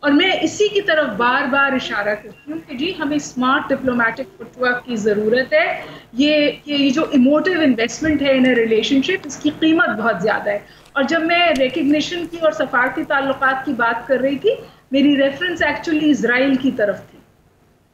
اور میں اسی کی طرف بار بار اشارہ کرتی ہوں کہ جی ہمیں اسمارٹ ڈپلومیٹک فٹ ورک کی ضرورت ہے. یہ جو ایموٹیو انویسٹمنٹ ہے ان ریلیشن شپ, اس کی قیمت بہت زیادہ ہے. اور جب میں ریکگنیشن کی اور سفارتی تعلقات کی بات کر رہی تھی میری ریفرنس ایکچولی اسرائیل کی طرف تھی.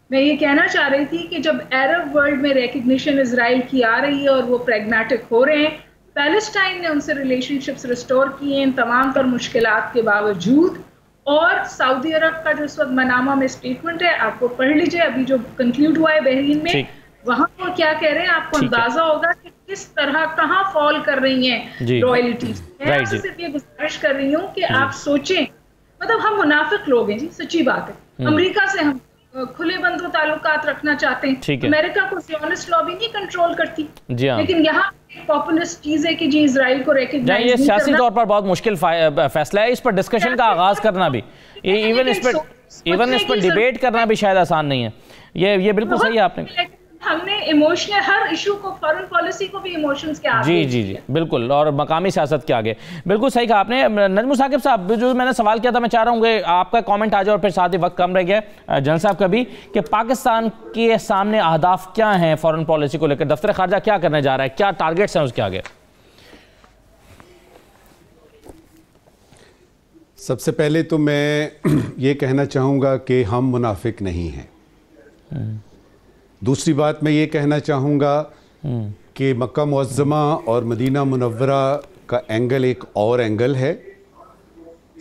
میں یہ کہنا چاہ رہی تھی کہ جب عرب ورلڈ میں ریکگنیشن اسرائیل کی آ رہی ہے اور وہ پریگمیٹک ہو رہے ہیں, پیلسٹائن نے ان سے ریلیشن شپس ریسٹور کیے ہیں تمام تر مشکلات کے باوجود. اور سعودی عرب کا جو اس وقت منامہ میں اسٹیٹمنٹ ہے آپ کو پڑھ لیجئے, ابھی جو کنکلیوڈ ہوا ہے بحرین میں, وہاں وہ کیا کہہ رہے ہیں آپ کو اندازہ ہوگا کہ کس طرح کہاں فال کر رہی ہیں رائلٹیز. میں آپ سے صرف یہ گزارش کر رہی ہوں کہ آپ سوچیں, مطلب ہم منافق لوگ ہیں جی, سچی بات ہے. امریکہ سے ہم کھلے بندوں تعلقات رکھنا چاہتے ہیں, امریکہ کو زیونسٹ لابی نہیں کنٹرول کرتی, لیکن یہاں پاپولسٹ چیز ہے کہ جی اسرائیل کو ریکگنائز نہیں کرنا. یہ سیاسی طور پر بہت مشکل فیصلہ ہے, اس پر ڈسکشن کا آغاز کرنا بھی, ایون اس پر ڈیبیٹ کرنا بھی شاید آسان نہیں ہے. یہ بالکل صحیح ہے آپ نے. ہم نے ایموشنل ہر ایشو کو, فارن پالیسی کو بھی ایموشنز کے آگے. جی بالکل, اور مقامی سیاست کے آگے. بالکل صحیح کہا آپ نے. نجم ثاقب صاحب جو میں نے سوال کیا تھا, میں چاہ رہا ہوں کہ آپ کا کامنٹ آ جائے اور پھر ساتھ ہی وقت کم رہ گیا جنرل صاحب کا بھی, کہ پاکستان کے سامنے اہداف کیا ہیں فارن پالیسی کو لے کر, دفتر خارجہ کیا کرنے جا رہا ہے, کیا ٹارگیٹس ہیں اس کے آگے؟ سب سے پہلے تو میں یہ کہنا چاہوں گا کہ ہم منافق نہیں ہیں. دوسری بات میں یہ کہنا چاہوں گا کہ مکہ معظمہ اور مدینہ منورہ کا اینگل ایک اور اینگل ہے,